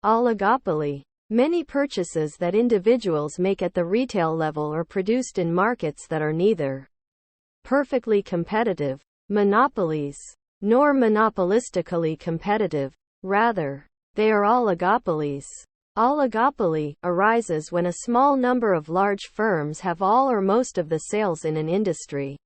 Oligopoly. Many purchases that individuals make at the retail level are produced in markets that are neither perfectly competitive, monopolies, nor monopolistically competitive. Rather, they are oligopolies. Oligopoly arises when a small number of large firms have all or most of the sales in an industry.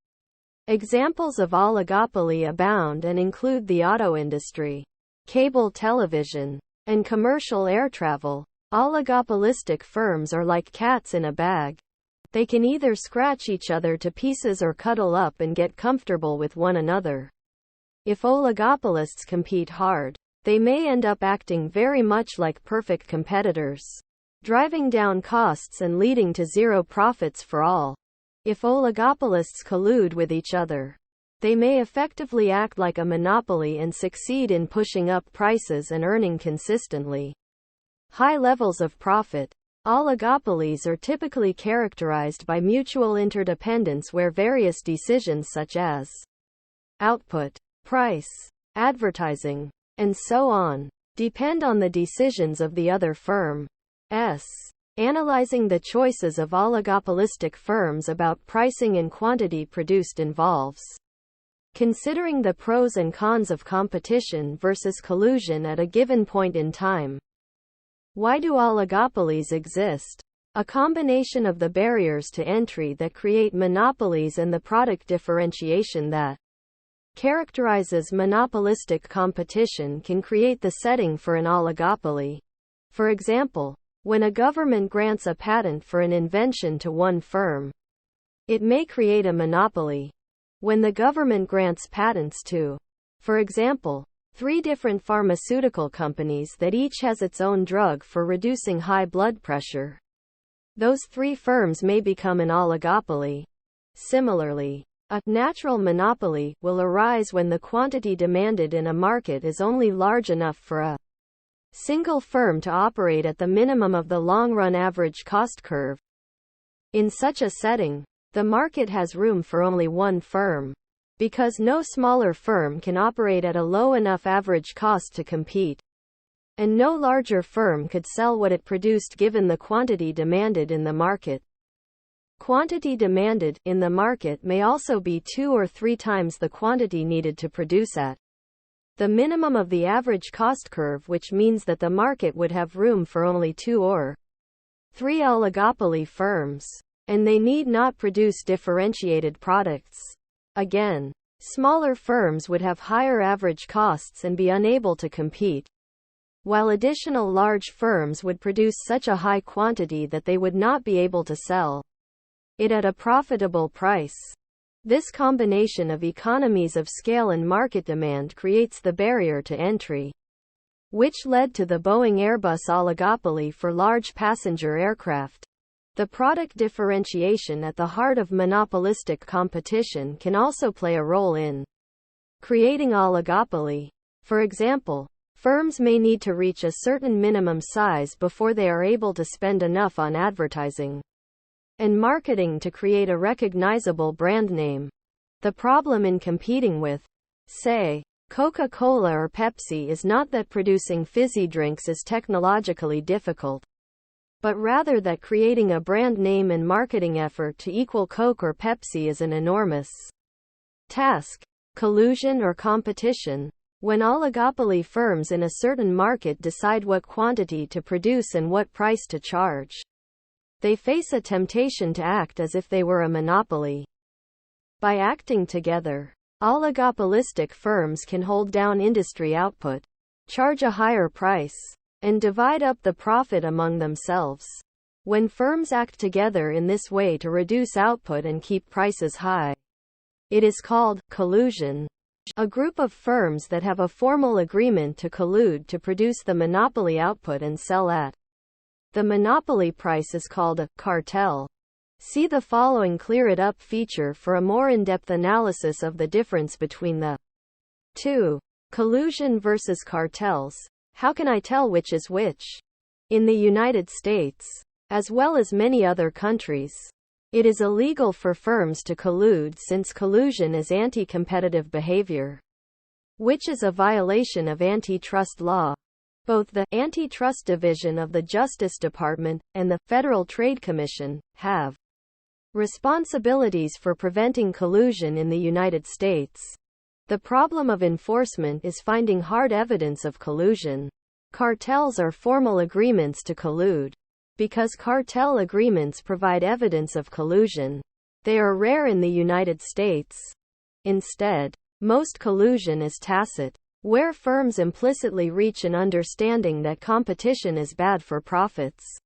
Examples of oligopoly abound and include the auto industry, cable television, and commercial air travel. Oligopolistic firms are like cats in a bag. They can either scratch each other to pieces or cuddle up and get comfortable with one another. If oligopolists compete hard, they may end up acting very much like perfect competitors, driving down costs and leading to zero profits for all. If oligopolists collude with each other, they may effectively act like a monopoly and succeed in pushing up prices and earning consistently high levels of profit. Oligopolies are typically characterized by mutual interdependence where various decisions such as output, price, advertising, and so on depend on the decisions of the other firm. Analyzing the choices of oligopolistic firms about pricing and quantity produced involves considering the pros and cons of competition versus collusion at a given point in time. Why do oligopolies exist? A combination of the barriers to entry that create monopolies and the product differentiation that characterizes monopolistic competition can create the setting for an oligopoly. For example, when a government grants a patent for an invention to one firm, it may create a monopoly. When the government grants patents to, for example, 3 different pharmaceutical companies that each has its own drug for reducing high blood pressure, those 3 firms may become an oligopoly. Similarly, a natural monopoly will arise when the quantity demanded in a market is only large enough for a single firm to operate at the minimum of the long-run average cost curve. In such a setting, the market has room for only one firm, because no smaller firm can operate at a low enough average cost to compete, and no larger firm could sell what it produced given the quantity demanded in the market. Quantity demanded in the market may also be 2 or 3 times the quantity needed to produce at the minimum of the average cost curve, which means that the market would have room for only 2 or 3 oligopoly firms, and they need not produce differentiated products. Again, smaller firms would have higher average costs and be unable to compete, while additional large firms would produce such a high quantity that they would not be able to sell it at a profitable price. This combination of economies of scale and market demand creates the barrier to entry, which led to the Boeing-Airbus oligopoly for large passenger aircraft. The product differentiation at the heart of monopolistic competition can also play a role in creating oligopoly. For example, firms may need to reach a certain minimum size before they are able to spend enough on advertising and marketing to create a recognizable brand name. The problem in competing with, say, Coca-Cola or Pepsi is not that producing fizzy drinks is technologically difficult, but rather that creating a brand name and marketing effort to equal Coke or Pepsi is an enormous task. Collusion or competition. When oligopoly firms in a certain market decide what quantity to produce and what price to charge, they face a temptation to act as if they were a monopoly. By acting together, oligopolistic firms can hold down industry output, charge a higher price, and divide up the profit among themselves. When firms act together in this way to reduce output and keep prices high, it is called collusion. A group of firms that have a formal agreement to collude to produce the monopoly output and sell at the monopoly price is called a cartel. See the following Clear It Up feature for a more in-depth analysis of the difference between the two. Collusion versus cartels. How can I tell which is which? In the United States, as well as many other countries, it is illegal for firms to collude since collusion is anti-competitive behavior, which is a violation of antitrust law. Both the Antitrust Division of the Justice Department and the Federal Trade Commission have responsibilities for preventing collusion in the United States. The problem of enforcement is finding hard evidence of collusion. Cartels are formal agreements to collude. Because cartel agreements provide evidence of collusion, they are rare in the United States. Instead, most collusion is tacit, where firms implicitly reach an understanding that competition is bad for profits.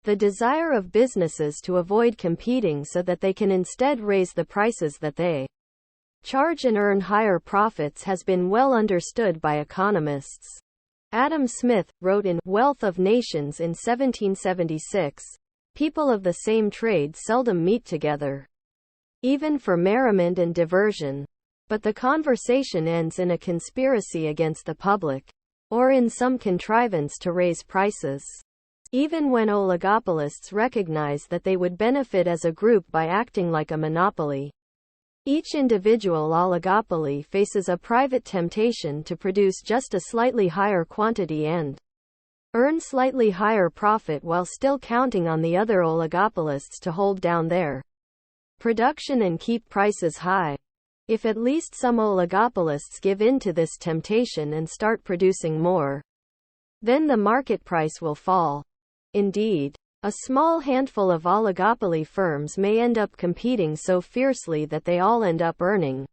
The desire of businesses to avoid competing so that they can instead raise the prices that they charge and earn higher profits has been well understood by economists. Adam Smith wrote in Wealth of Nations in 1776, "People of the same trade seldom meet together, even for merriment and diversion, but the conversation ends in a conspiracy against the public, or in some contrivance to raise prices." Even when oligopolists recognize that they would benefit as a group by acting like a monopoly, each individual oligopoly faces a private temptation to produce just a slightly higher quantity and earn slightly higher profit while still counting on the other oligopolists to hold down their production and keep prices high. If at least some oligopolists give in to this temptation and start producing more, then the market price will fall. Indeed, a small handful of oligopoly firms may end up competing so fiercely that they all end up earning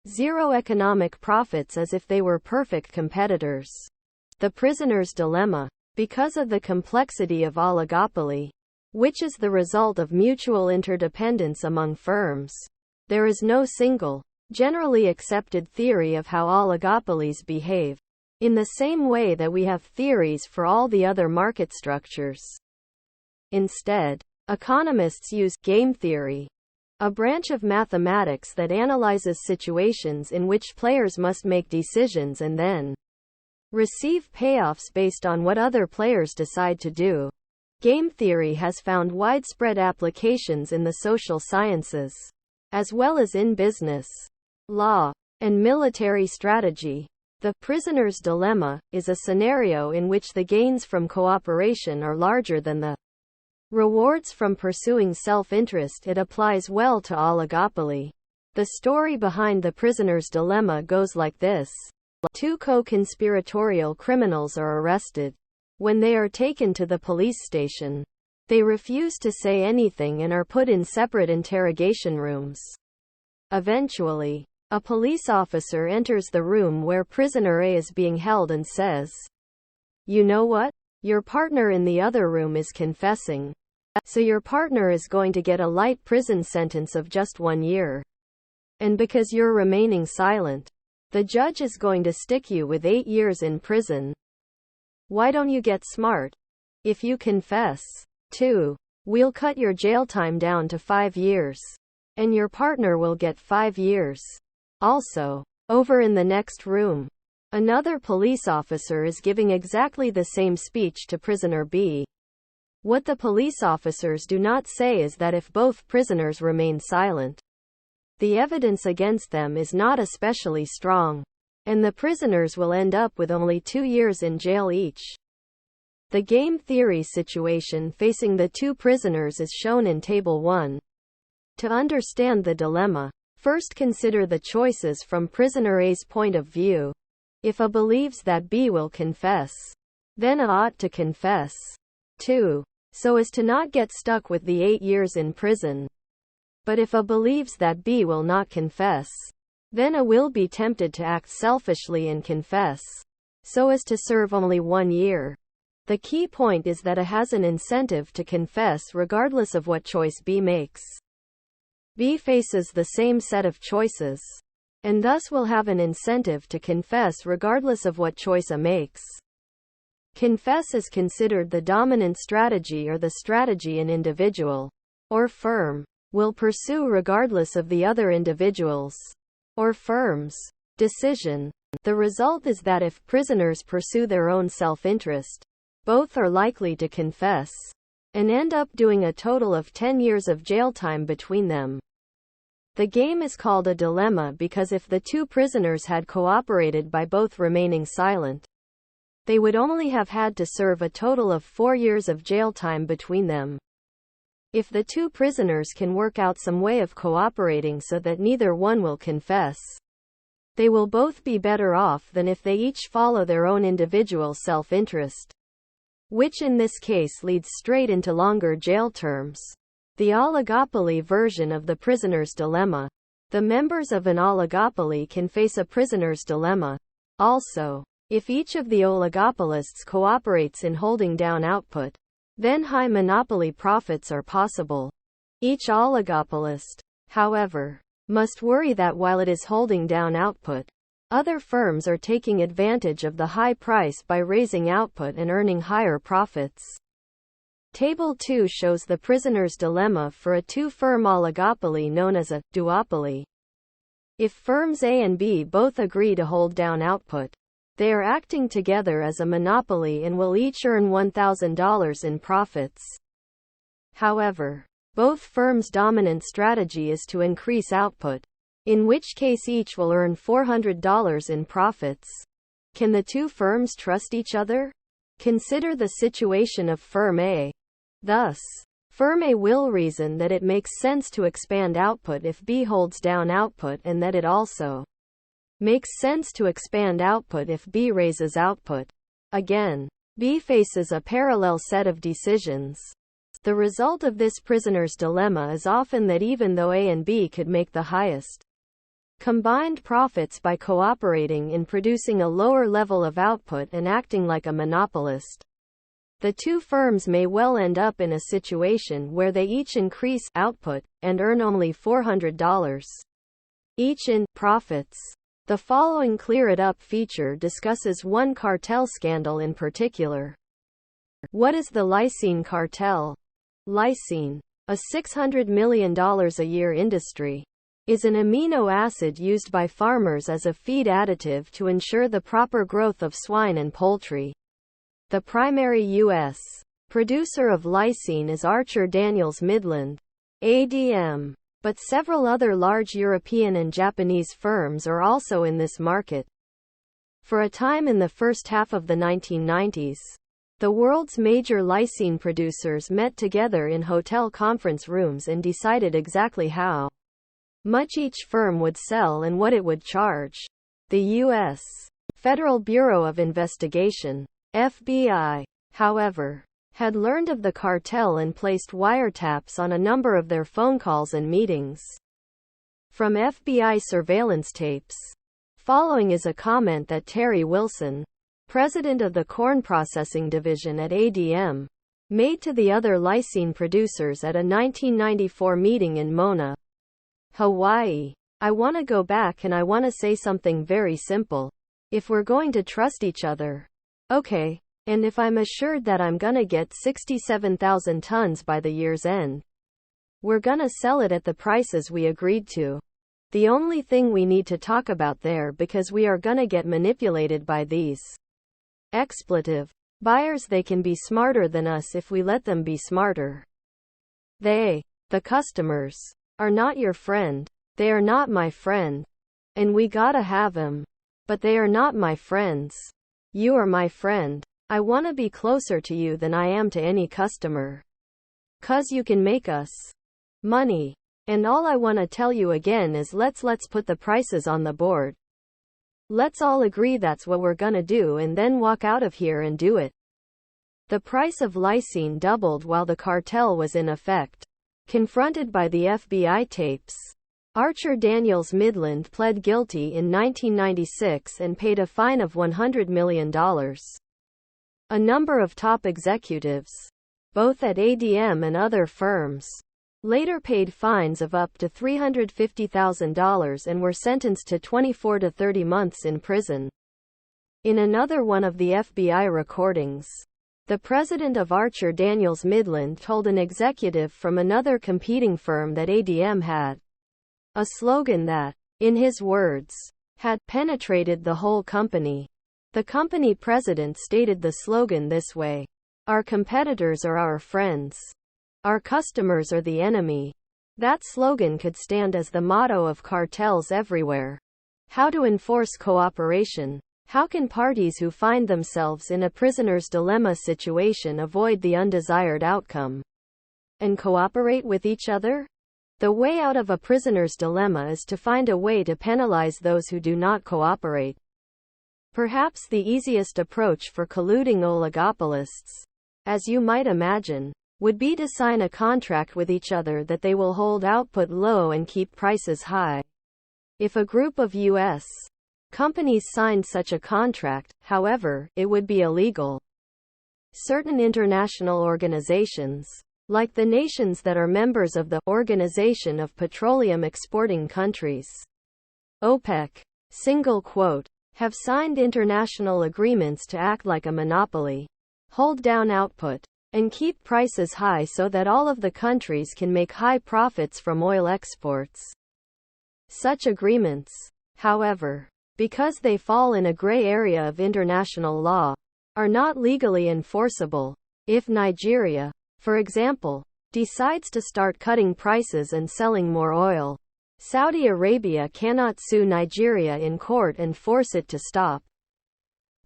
zero economic profits as if they were perfect competitors. The prisoner's dilemma. Because of the complexity of oligopoly, which is the result of mutual interdependence among firms, there is no single, generally accepted theory of how oligopolies behave, in the same way that we have theories for all the other market structures. Instead, economists use game theory, a branch of mathematics that analyzes situations in which players must make decisions and then receive payoffs based on what other players decide to do. Game theory has found widespread applications in the social sciences, as well as in business, law, and military strategy. The prisoner's dilemma is a scenario in which the gains from cooperation are larger than the rewards from pursuing self-interest. It applies well to oligopoly. The story behind the prisoner's dilemma goes like this. Two co-conspiratorial criminals are arrested. When they are taken to the police station, they refuse to say anything and are put in separate interrogation rooms. Eventually, a police officer enters the room where prisoner A is being held and says, "You know what? Your partner in the other room is confessing. So your partner is going to get a light prison sentence of just 1 year. And because you're remaining silent, the judge is going to stick you with 8 years in prison. Why don't you get smart? If you confess, too, we'll cut your jail time down to 5 years. And your partner will get 5 years. Also, over in the next room, another police officer is giving exactly the same speech to prisoner B. What the police officers do not say is that if both prisoners remain silent, the evidence against them is not especially strong, and the prisoners will end up with only 2 years in jail each. The game theory situation facing the two prisoners is shown in Table 1. To understand the dilemma, first consider the choices from prisoner A's point of view. If A believes that B will confess, then A ought to confess, too, so as to not get stuck with the 8 years in prison. But if A believes that B will not confess, then A will be tempted to act selfishly and confess, so as to serve only 1 year. The key point is that A has an incentive to confess regardless of what choice B makes. B faces the same set of choices, and thus will have an incentive to confess regardless of what choice A makes. Confess is considered the dominant strategy or the strategy an individual, or firm, will pursue regardless of the other individuals, or firms' decision. The result is that if prisoners pursue their own self-interest, both are likely to confess, and end up doing a total of 10 years of jail time between them. The game is called a dilemma because if the two prisoners had cooperated by both remaining silent, they would only have had to serve a total of 4 years of jail time between them. If the two prisoners can work out some way of cooperating so that neither one will confess, they will both be better off than if they each follow their own individual self-interest, which in this case leads straight into longer jail terms. The oligopoly version of the prisoner's dilemma. The members of an oligopoly can face a prisoner's dilemma. Also, if each of the oligopolists cooperates in holding down output, then high monopoly profits are possible. Each oligopolist, however, must worry that while it is holding down output, other firms are taking advantage of the high price by raising output and earning higher profits. Table 2 shows the prisoner's dilemma for a two-firm oligopoly known as a duopoly. If firms A and B both agree to hold down output, they are acting together as a monopoly and will each earn $1,000 in profits. However, both firms' dominant strategy is to increase output, in which case each will earn $400 in profits. Can the two firms trust each other? Consider the situation of Firm A. Thus, Firm A will reason that it makes sense to expand output if B holds down output and that it also makes sense to expand output if B raises output. Again, B faces a parallel set of decisions. The result of this prisoner's dilemma is often that even though A and B could make the highest combined profits by cooperating in producing a lower level of output and acting like a monopolist, the two firms may well end up in a situation where they each increase output and earn only $400 each in profits. The following Clear It Up feature discusses one cartel scandal in particular. What is the lysine cartel? Lysine, a $600 million a year industry, is an amino acid used by farmers as a feed additive to ensure the proper growth of swine and poultry. The primary U.S. producer of lysine is Archer Daniels Midland, ADM, but several other large European and Japanese firms are also in this market. For a time in the first half of the 1990s, the world's major lysine producers met together in hotel conference rooms and decided exactly how much each firm would sell and what it would charge. The U.S. Federal Bureau of Investigation, FBI, however, had learned of the cartel and placed wiretaps on a number of their phone calls and meetings. From FBI surveillance tapes, following is a comment that Terry Wilson, president of the corn processing division at ADM, made to the other lysine producers at a 1994 meeting in Mona, Hawaii. I want to go back and I want to say something very simple. If we're going to trust each other, okay, and if I'm assured that I'm gonna get 67,000 tons by the year's end, we're gonna sell it at the prices we agreed to. The only thing we need to talk about there, because we are gonna get manipulated by these expletive buyers, they can be smarter than us if we let them be smarter. They, the customers, are not your friend. They are not my friend. And we gotta have 'em. But they are not my friends. You are my friend. I wanna be closer to you than I am to any customer. 'Cause you can make us money. And all I wanna tell you again is let's put the prices on the board. Let's all agree that's what we're gonna do and then walk out of here and do it. The price of lysine doubled while the cartel was in effect. Confronted by the FBI tapes, Archer Daniels Midland pled guilty in 1996 and paid a fine of $100 million. A number of top executives, both at ADM and other firms, later paid fines of up to $350,000 and were sentenced to 24 to 30 months in prison. In another one of the FBI recordings, the president of Archer Daniels Midland told an executive from another competing firm that ADM had a slogan that, in his words, had penetrated the whole company. The company president stated the slogan this way: "Our competitors are our friends. Our customers are the enemy." That slogan could stand as the motto of cartels everywhere. How to enforce cooperation. How can parties who find themselves in a prisoner's dilemma situation avoid the undesired outcome and cooperate with each other? The way out of a prisoner's dilemma is to find a way to penalize those who do not cooperate. Perhaps the easiest approach for colluding oligopolists, as you might imagine, would be to sign a contract with each other that they will hold output low and keep prices high. If a group of U.S. companies signed such a contract, however, it would be illegal. Certain international organizations, like the nations that are members of the Organization of Petroleum Exporting Countries, OPEC, have signed international agreements to act like a monopoly, hold down output, and keep prices high so that all of the countries can make high profits from oil exports. Such agreements, however, because they fall in a gray area of international law, are not legally enforceable. If Nigeria, for example, decides to start cutting prices and selling more oil, Saudi Arabia cannot sue Nigeria in court and force it to stop.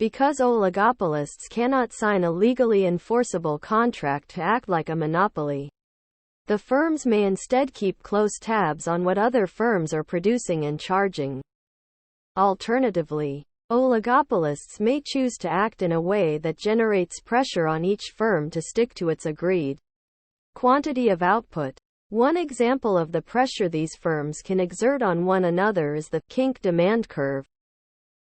Because oligopolists cannot sign a legally enforceable contract to act like a monopoly, the firms may instead keep close tabs on what other firms are producing and charging. Alternatively, oligopolists may choose to act in a way that generates pressure on each firm to stick to its agreed quantity of output. One example of the pressure these firms can exert on one another is the kink demand curve,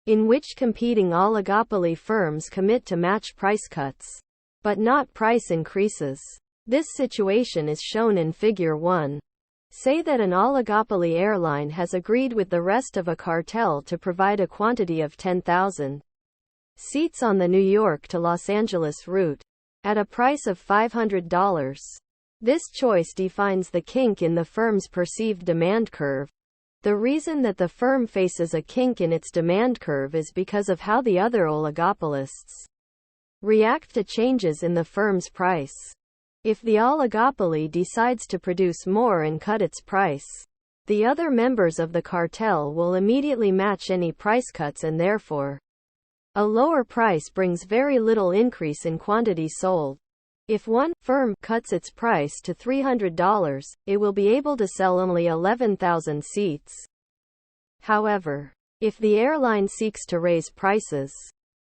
in which competing oligopoly firms commit to match price cuts, but not price increases. This situation is shown in Figure 1. Say that an oligopoly airline has agreed with the rest of a cartel to provide a quantity of 10,000 seats on the New York to Los Angeles route, at a price of $500. This choice defines the kink in the firm's perceived demand curve. The reason that the firm faces a kink in its demand curve is because of how the other oligopolists react to changes in the firm's price. If the oligopoly decides to produce more and cut its price, the other members of the cartel will immediately match any price cuts, and therefore, a lower price brings very little increase in quantity sold. If one firm cuts its price to $300, it will be able to sell only 11,000 seats. However, if the airline seeks to raise prices,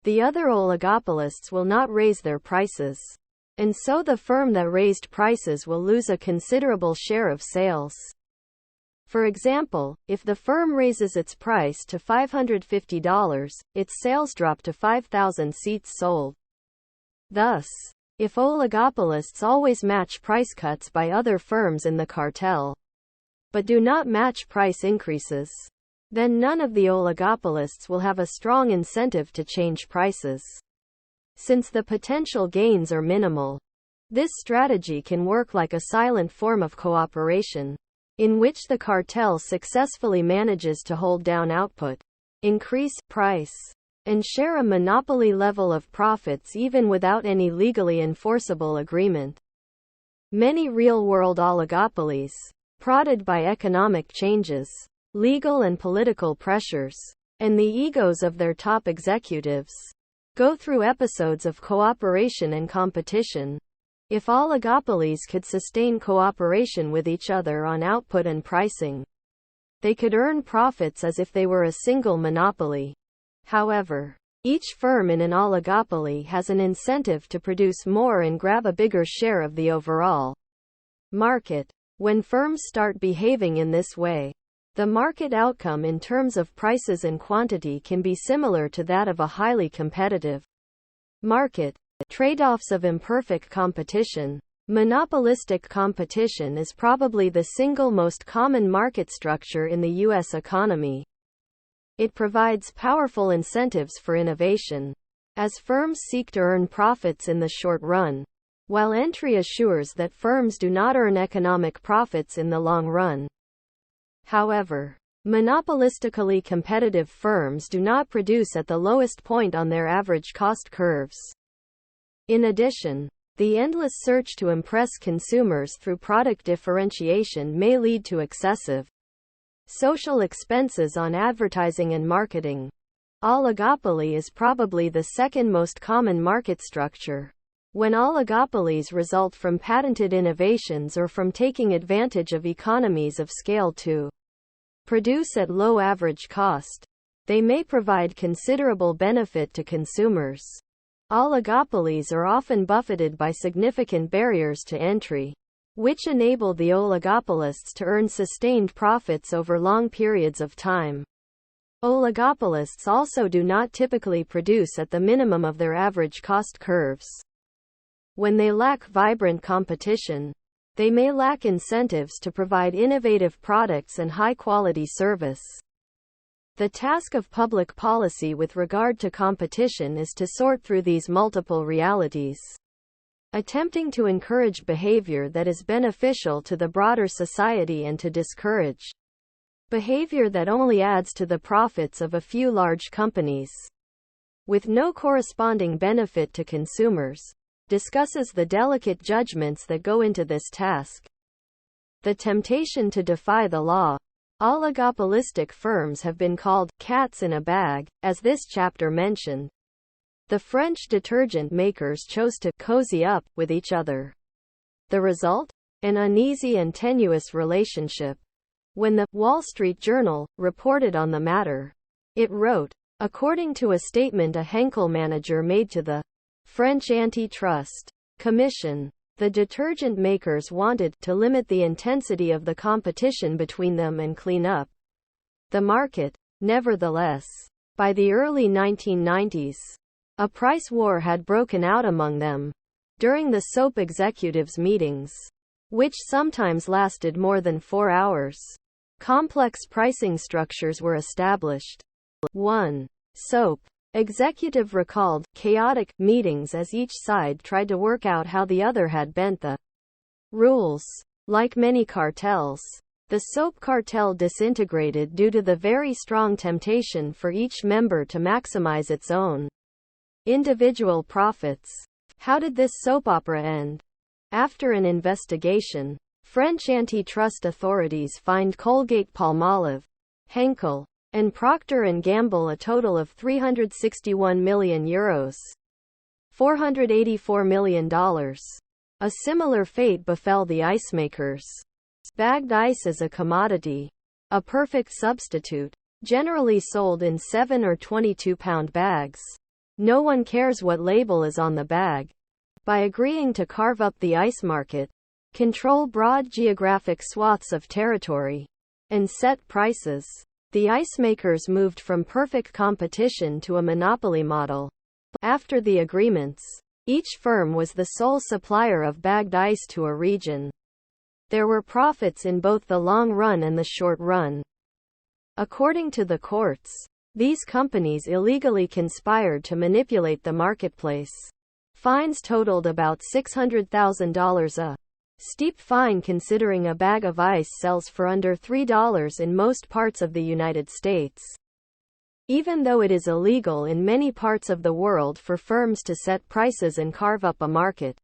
the other oligopolists will not raise their prices, and so the firm that raised prices will lose a considerable share of sales. For example, if the firm raises its price to $550, its sales drop to 5,000 seats sold. Thus, if oligopolists always match price cuts by other firms in the cartel, but do not match price increases, then none of the oligopolists will have a strong incentive to change prices, since the potential gains are minimal. This strategy can work like a silent form of cooperation, in which the cartel successfully manages to hold down output, increase price, and share a monopoly level of profits even without any legally enforceable agreement. Many real-world oligopolies, prodded by economic changes, legal and political pressures, and the egos of their top executives, go through episodes of cooperation and competition. If oligopolies could sustain cooperation with each other on output and pricing, they could earn profits as if they were a single monopoly. However, each firm in an oligopoly has an incentive to produce more and grab a bigger share of the overall market. When firms start behaving in this way, the market outcome in terms of prices and quantity can be similar to that of a highly competitive market. Trade-offs of imperfect competition. Monopolistic competition is probably the single most common market structure in the U.S. economy. It provides powerful incentives for innovation, as firms seek to earn profits in the short run, while entry assures that firms do not earn economic profits in the long run. However, monopolistically competitive firms do not produce at the lowest point on their average cost curves. In addition, the endless search to impress consumers through product differentiation may lead to excessive social expenses on advertising and marketing. Oligopoly is probably the second most common market structure. When oligopolies result from patented innovations or from taking advantage of economies of scale to produce at low average cost, they may provide considerable benefit to consumers. Oligopolies are often buffeted by significant barriers to entry, which enable the oligopolists to earn sustained profits over long periods of time. Oligopolists also do not typically produce at the minimum of their average cost curves. When they lack vibrant competition, they may lack incentives to provide innovative products and high-quality service. The task of public policy with regard to competition is to sort through these multiple realities, attempting to encourage behavior that is beneficial to the broader society and to discourage behavior that only adds to the profits of a few large companies, with no corresponding benefit to consumers. Discusses the delicate judgments that go into this task. The temptation to defy the law. Oligopolistic firms have been called cats in a bag, as this chapter mentioned. The French detergent makers chose to cozy up with each other. The result? An uneasy and tenuous relationship. When the Wall Street Journal reported on the matter, it wrote, according to a statement a Henkel manager made to the French Antitrust Commission, the detergent makers wanted to limit the intensity of the competition between them and clean up the market. Nevertheless, by the early 1990s, a price war had broken out among them. During the soap executives' meetings, which sometimes lasted more than 4 hours, complex pricing structures were established. 1. Soap executive recalled chaotic meetings as each side tried to work out how the other had bent the rules. Like many cartels, the soap cartel disintegrated due to the very strong temptation for each member to maximize its own individual profits. How did this soap opera end? After an investigation, French antitrust authorities fined Colgate-Palmolive, Henkel, and Procter & Gamble a total of €361 million, $484 million. A similar fate befell the ice makers. Bagged ice is a commodity, a perfect substitute, generally sold in 7 or 22-pound bags. No one cares what label is on the bag. By agreeing to carve up the ice market, control broad geographic swaths of territory, and set prices, the ice makers moved from perfect competition to a monopoly model. After the agreements, each firm was the sole supplier of bagged ice to a region. There were profits in both the long run and the short run. According to the courts, these companies illegally conspired to manipulate the marketplace. Fines totaled about $600,000 a steep fine considering a bag of ice sells for under $3 in most parts of the United States. Even though it is illegal in many parts of the world for firms to set prices and carve up a market,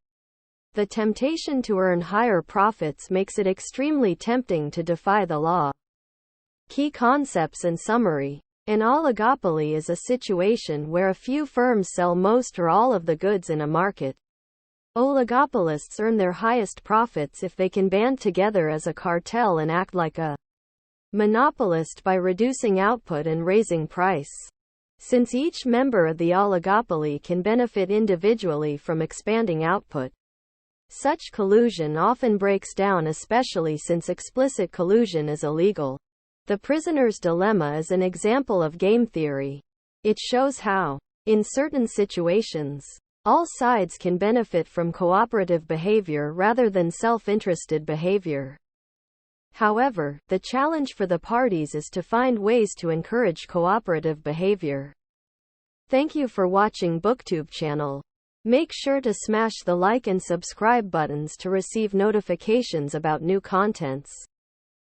the temptation to earn higher profits makes it extremely tempting to defy the law. Key concepts and summary. An oligopoly is a situation where a few firms sell most or all of the goods in a market. Oligopolists earn their highest profits if they can band together as a cartel and act like a monopolist by reducing output and raising price. Since each member of the oligopoly can benefit individually from expanding output, such collusion often breaks down, especially since explicit collusion is illegal. The Prisoner's Dilemma is an example of game theory. It shows how, in certain situations, all sides can benefit from cooperative behavior rather than self-interested behavior. However, the challenge for the parties is to find ways to encourage cooperative behavior. Thank you for watching BookTube channel. Make sure to smash the like and subscribe buttons to receive notifications about new contents.